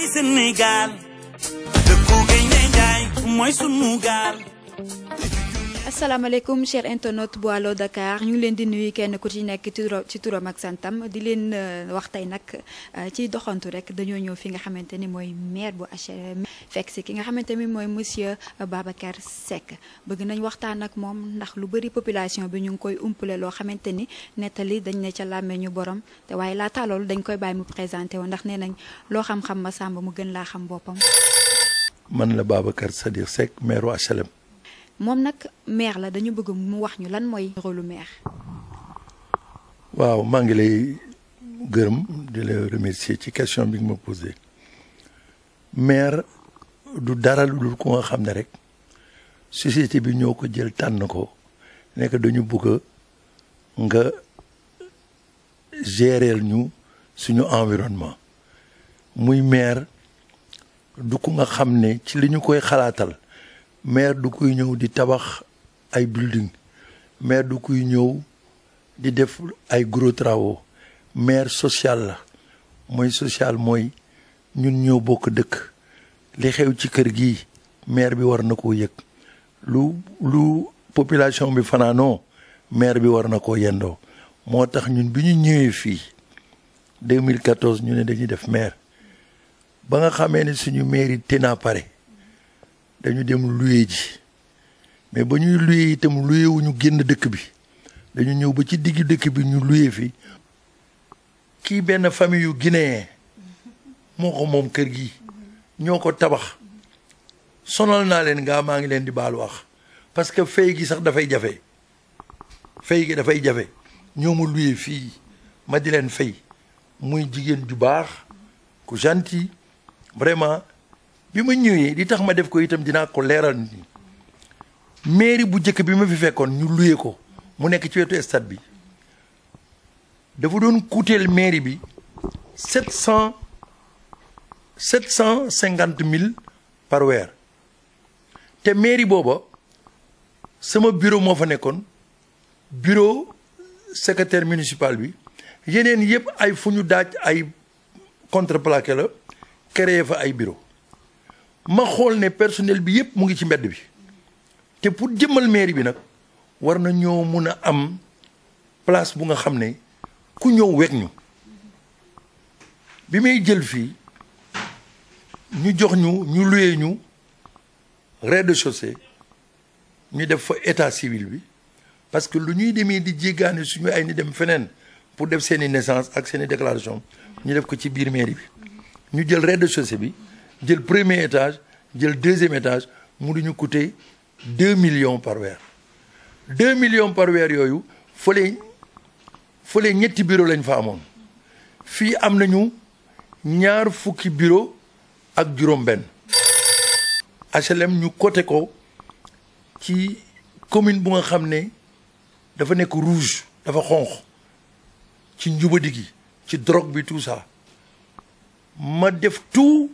Sénégal dëkku gaynde njaay mooy sunu gaal. asalaamaaleykum cher internaute bu Allo Dakar ñu ngi leen di nuyu kenn ku ci nekk ci turam ak santam di leen wax tey nag ci doxantu rek dañoo ñëw fi nga xamante ni mooy maire bu HLM fekk si ki nga xamante ni mooy monsieur Babacar Seck bëgg nañ waxtaan ak moom ndax lu bëri population bi ñu ngi koy umpale loo xamante ni nettali dañ ne ca làmmee ñu borom te waaye laata loolu dañ koy bàyyi mu présenté woon ndax nee nañ loo xam-xam ma sàmba mu gën laa xam boppam. man la Babacar Sadikh Seck maire bu HLM. moom nag maire la dañu bëgg mu wax ñu lan mooy rôle maire. waaw maa ngi lay gërëm di la remercier ci question bi nga ma posé maire du dara lu dul ko nga xam ne rek société bi ñoo ko jël tànn ko nekk dañu bëgg nga gérer ñu suñu environnement muy maire du ko nga xam ne ci li ñu koy xalaatal. maire du kuy ñëw di tabax ay building maire du kuy ñëw di def ay gros travaux maire social la mooy social mooy ñun ñoo bokk dëkk li xew ci kër gi maire bi war na koo yëg lu population bi fanaanoo maire bi war na koo yendoo moo tax ñun bi ñu ñëwee fii 2014 ñu ne dañuy def maire ba nga xamee ne suñu maire yi tena pare dañu dem luye ji mais ba ñuy luye itam luye wu ñu génn dëkk bi dañu ñëw ba ci diggu dëkk bi ñu luye fi kii benn famille yu guinéen moo ko moom kër gi ñoo ko tabax sonal naa leen gaa maa ngi leen di baalu wax parce que fay gi sax dafay jafe fay gi dafay jafe ñoo ma luye fii ma di leen fay muy jigéen ju baax ku gentil vraiment. bi ma ñëwee li tax ma def ko itam dinaa ko leeral nit ñi mairie bu njëkk bi ma fi fekkoon ñu luye ko mu nekk ci wetu stade bi dafa doon coûter mairie bi 750 000 par weer te mairie booba sama bureau moo fa nekkoon bureau secrétaire municipal bi yeneen yëpp ay fu ñu daaj ay contreplaqué la créé fa ay bureau ma xool ne personnel bi yëpp mu ngi ci mbedd bi te pour jëmmal mairie bi nag war na ñoo mun a am place bu nga xam ne ku ñëw wekk ñu bi may jël fii ñu jox ñu luyee ñu rez-de-chaussée ñu def fa état civil bi parce que lu ñuy demee di jéggaane suñu ay ni dem feneen pour def seeni naissance ak seeni déclaration ñu def ko ci biir mairie bi ñu jël rez-de-chaussée bi jël premier étage jël deuxième étage mu duñu coûter 2 millions par weer 2 millions par weer yooyu fële ñetti bureau lañ fa amoon fii am nañu 2 fukki bureau ak juróom-benn HLM ñu côté ko ci commune bu nga xam ne dafa nekk rouge dafa xonq ci njubadi gi ci drogue bi tout ça ma def tout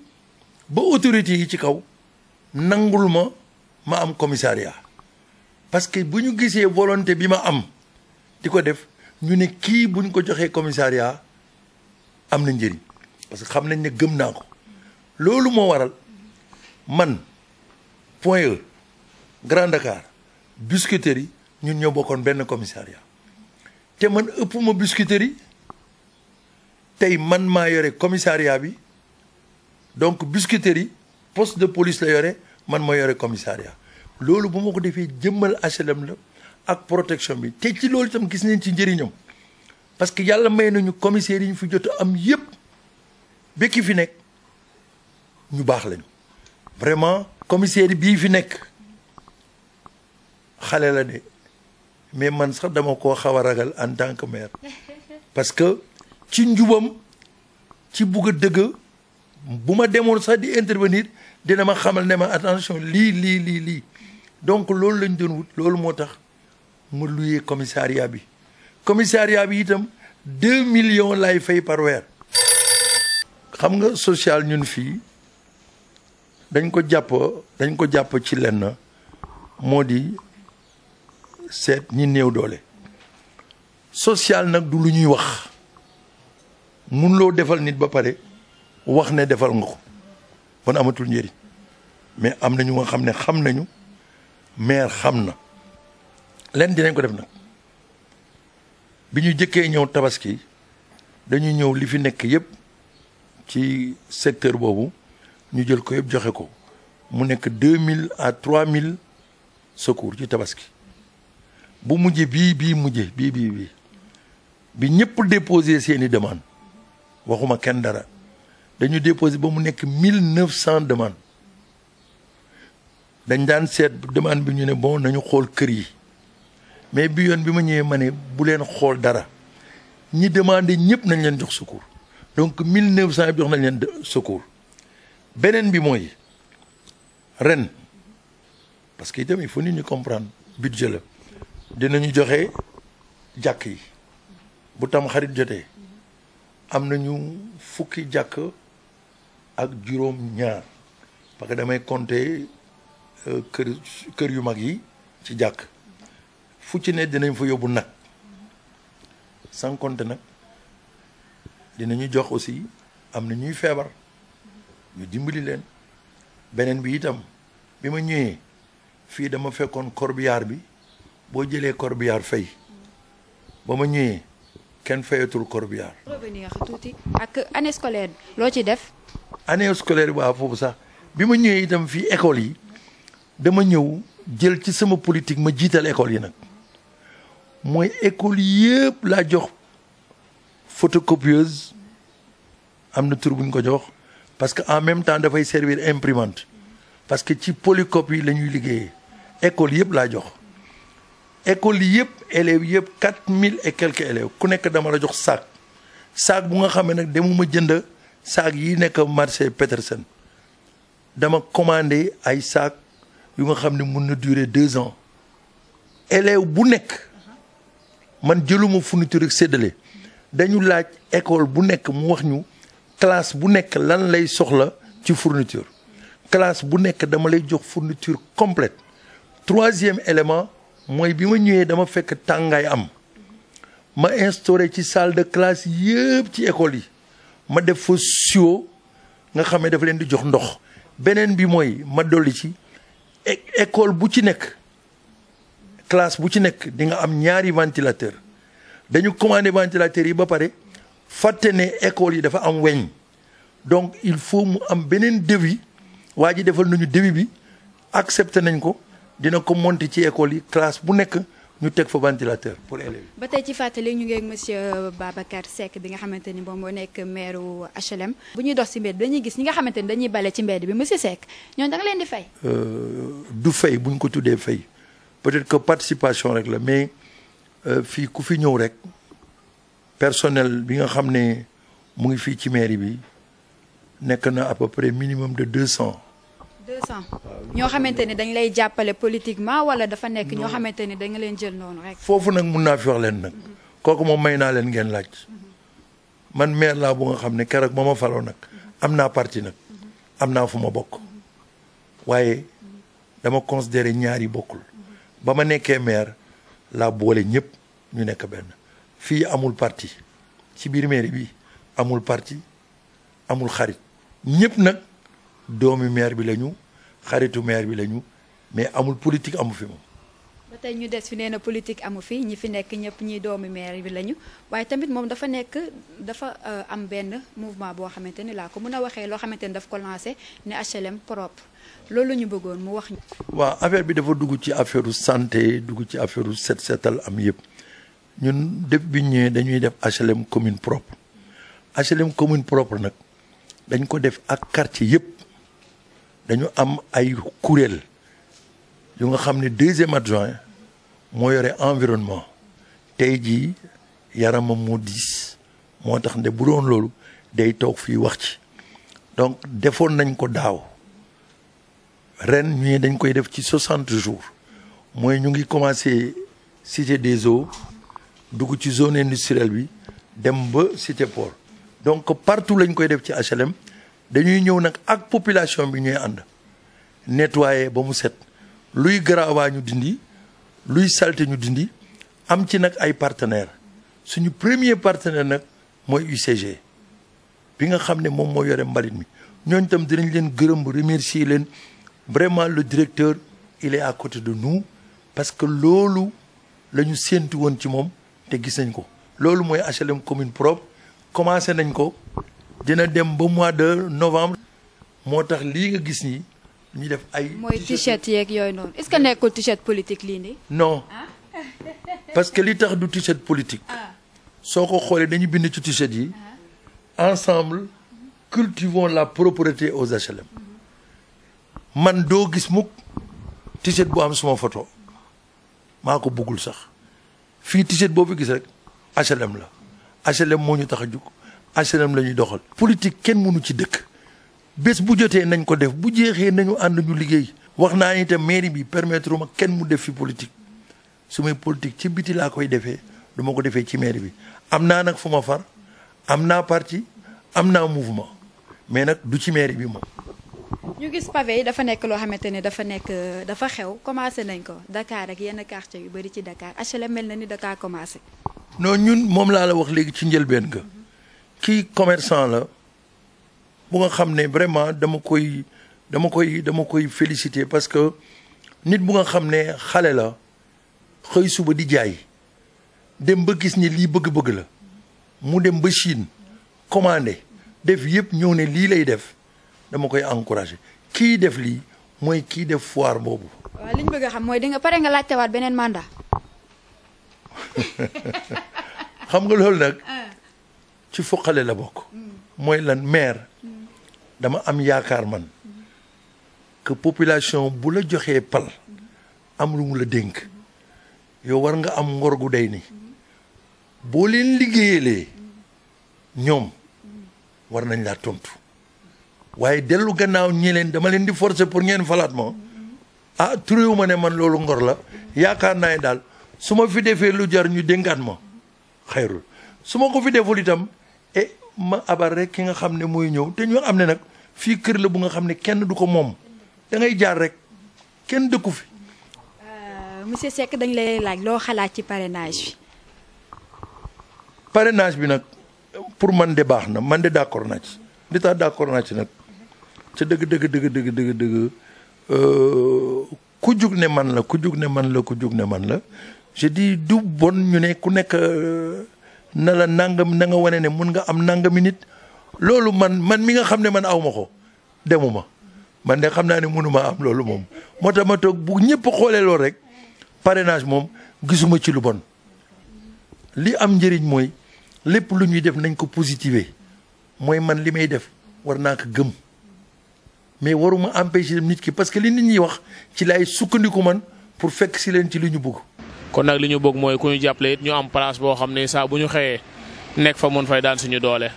ba autorité yi ci kaw nangul ma am commissariat parce que bu ñu gisee volonté bi ma am di ko def ñu ne kii buñ ko joxee commissariat am na njëriñ parce que xam nañ ne gëm naa ko loolu moo waral man Point E Grand Dakar Biscuiterie ñun ñoo bokkoon benn commissariat te man ëpp ma Biscuiterie tey man maa yore commissariat bi donc Biscuiterie poste de police la yore man ma yore commissariat loolu bu ma ko defee jëmmal HLM la ak protection bi te ci loolu itam gis nañ ci njëriñam parce que yàlla may nañu commissaires yi ñu fi jot am yépp bekki fi nekk ñu baax lañu vraiment commissaire bii fi nekk xale la de mais man sax dama koo xaw a ragal en tant que maire parce que ci njubam ci bugg a dëgg bu ma demoon sax di intervenir dina ma xamal ne ma attention lii donc loolu lañ doon wut loolu moo tax ma luyee commissariat bi itam 2 millions lay fay par weer. xam nga social ñun fii dañ ko jàpp ci lenn moo di seet ñi néew doole social nag du lu ñuy wax mun loo defal nit ba pare wax ne defal nga ko bon amatul njëriñ mais am na ñu nga xam ne xam nañu maire xam na leen dinañ ko def nag bi ñu jëkkee ñëw tabaski dañuy ñëw li fi nekk yëpp ci secteur boobu ñu jël ko yëpp joxe ko mu nekk 2000 à 3000 secours ci tabaski bu mujjee bii bi ñëpp déposé seeni demande waxuma kenn dara dañu déposé ba mu nekk 1900 demandes dañ daan seet demande bi ñu ne bon nañu xool kër yi mais bi yoon bi ma ñëwee ma ne bu leen xool dara ñi demandé ñëpp nañ leen jox secours donc 1900 yëpp jox nañ leen secours beneen bi mooy ren parce que itam il faut nit ñi comprendre budget la dinañu joxe jàkk yi bu tam xarit jotee am nañu fukki jàkk ak juróom ñaar parce que damay compter kër yu mag yi ci jàkk fu ci ne dinañ fa yóbbu nag sans compter nag dinañu jox aussi am na ñuy feebar ñu dimbali leen beneen bi itam bi ma ñëwee fii dama fekkoon corbillard bi boo jëlee corbillard fay ba ma ñëwee kenn fayatul corbillard. revenir tuuti ak année scolaire loo ci def. année scolaire bi waa foofu sax bi ma ñëwee itam fii école yi dama ñëw jël ci sama politique ma jiital école yi nag mooy école yëpp laa jox photocopieuse am na tur bu ñu ko jox parce que en même temps dafay servir imprimante parce que ci polycopie la ñuy liggéeyee école yëpp laa jox. école yëpp élèves yëpp 4000 et quelques élèves ku nekk dama la jox sac bu nga xam ne nag demuma jënd sac yi nekk marché Petersen dama commandé ay sac yu nga xam ne mun na durer 2 ans élève bu nekk man jëluma fourniture ak séddale dañu laaj école bu nekk mu wax ñu classe bu nekk lan lay soxla ci fourniture classe bu nekk dama lay jox fourniture complète 3e élément mooy bi ma ñëwee dama fekk tàngaay am ma instauré ci salle de classe yëpp ci école yi ma def fa sio nga xam ne dafa leen di jox ndox beneen bi mooy ma dolli ci école bu ci nekk classe bu ci nekk di nga am ñaari ventilateur dañu commandé ventilateur yi ba pare fàtte ne école yi dafa am weñ donc il faut mu am beneen devis waa ji defal nañu devis bi accepté nañ ko dina ko monter ci école yi classe bu nekk ñu teg fa ventilateur pour élèves. ba tey ci fàttali ñu ngi ak monsieur Babacar Seck bi nga xamante ni moom moo nekk maire HLM. bu ñuy dox ci mbedd dañuy gis ñi nga xamante ni dañuy bale ci mbedd bi monsieur Seck ñooñu da nga leen di fay. du fay bu ñu ko tuddee fay peut-être que participation rek la mais fii ku fi ñëw rek personnel bi nga xam ne mu ngi fii ci mairie bi nekk na à peu près minimum de 200. 200 ñoo xamante ni dañ lay jàppale politiquement wala dafa nekk ñoo xamante ni da nga leen jël noonu rek. foofu nag mun naa fi wax leen nag kooku moom may naa leen ngeen laaj man maire laa bu nga xam ne keroog ba ma faloo nag am naa parti nag am naa fu ma bokk waaye dama considéré ñaari bokkul ba ma nekkee maire laa boole ñëpp ñu nekk benn fii amul parti ci biir mairie bi amul parti amul xarit ñëpp nag doomi maire bi lañu xaritu maire bi lañu mais amul politique amu fi moom. ba tey ñu des fi nee na politique amu fi ñi fi nekk ñëpp ñi doomi maire bi lañu waaye tamit moom dafa am benn mouvement boo xamante ni laa ko mën a waxee loo xamante ni daf ko lancé ne HLM propre loolu ñu bëggoon mu wax ñu. waaw affaire bi dafa dugg ci affaire santé dugg ci affaire set setal am yëpp ñun def bi ñëwee dañuy def HLM commune propre HLM commune propre nag dañ ko def ak quartier yëpp. dañu am ay kuréel yu nga xam ne 2e adjoint moo yore environnement tey jii yaramam moo diis moo tax ne bu doon loolu day toog fii wax ci donc defoon nañ ko daaw ren ñu dañ koy def ci 60 jours mooy ñu ngi commencé cité des eaux dugg ci zone industrielle bi dem ba cité port donc partout lañ koy def ci HLM. dañuy ñëw nag ak population bi ñuy ànd nettoyer ba mu set luy garaawaa ñu dindi luy salte ñu dindi am ci nag ay partenaires suñu premier partenaire nag mooy UCG bi nga xam ne moom moo yore mbalit mi ñooñu tam dinañ leen gërëm remercier leen vraiment le directeur il est à côté de nous parce que loolu la ñu séentu woon ci moom te gis nañ ko loolu mooy HLM commune propre commencé nañ ko dina dem ba mois de novembre moo tax lii nga gis nii ñu def ay. mooy t-shirt yeeg yooyu noonu est-ce que nekkul t-shirt politique lii nii. non parce que li tax du t-shirt politique. soo ko xoolee dañu bind ci t-shirt yi. ensemble cultivons la propreté aux HLM. man doo gis mukk t-shirt bu am suma photo maa ko bëggul sax fii t-shirt boo fi gis rek HLM la HLM moo ñu tax a jug HLM la ñuy doxal. politique kenn mënu ci dëkk bés bu jotee nañ ko def bu jeexee nañu ànd ñu liggéey. wax naa ni itam mairie bi permettre ma kenn mu def fi politique su may politique ci biti laa koy defee du ma ko defee ci mairie bi am naa nag fu ma far am naa parti am naa mouvement mais nag du ci mairie bi moom. ñu gis pavé yi dafa nekk loo xamante ne dafa xew commencé nañ ko Dakar ak yenn quartier yu bari ci Dakar HLM mel na ni Dakar commencé. non ñun moom laa la wax léegi ci njëlbeen ga kii commerçant la bu nga xam ne vraiment dama koy féliciter parce que nit bu nga xam ne xale la xëy suba di jaay dem ba gis ni lii bëgg-bëgg la mu dem ba Chine commandé def yëpp ñëw ne lii lay def dama koy encourager kii def lii mooy kii def foire boobu. waaw li ñu bëgg a xam mooy di nga pare nga laajtewaat beneen mandat. xam nga loolu nag ci foqale la bokk. mooy lan maire dama am yaakaar man que population bu la joxee pal am lu mu la dénk yow war nga am ngor gu day ni boo leen liggéeyalee ñoom war nañ laa tontu waaye dellu gannaaw ñi leen dama leen di forcer pour ngeen falaat ma ah turéewu ma ne man loolu ngor la yaakaar naa ne daal su ma fi defee lu jar ñu dénkaat ma xayrul su ma ko fi deful itam ma abar rek ki nga xam ne mooy ñëw te ñu am ne nag fii kër la bu nga xam ne kenn du ko moom da ngay jaar rek kenn dëkku fi. monsieur Seck dañ lay laaj loo xalaat ci parrainage bi. parrainage bi nag pour man de baax na man de d'accord naa ci li tax d'accord naa ci nag ca dëgg ku jug ne man la ku jug ne man la ku jug ne man la je dis du bon ñu ne ku nekk na la nangam na nga wane ne mun nga am nangami nit loolu man mi nga xam ne man aw ma ko demuma man de xam naa ne mënuma am loolu moom moo tax ma toog bu ñëpp xoolee loolu rek parrainage moom gisuma ci lu bon li am njëriñ mooy lépp lu ñuy def nañ ko positiver mooy man li may def war naa ko gëm mais waruma empêcher nit ki parce que li nit ñi wax ci lay sukkandiku man pour fekk si leen ci li ñu bëgg. kon nag li ñu bëgg mooy ku ñu jàppale it ñu am place boo xam ne saa bu ñu xëyee nekk fa mun fay daan suñu doole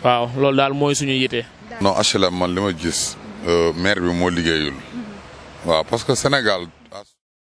waaw loolu daal mooy suñu yite. non HLM man li ma gis maire bi moo liggéeyul waaw parce que Sénégal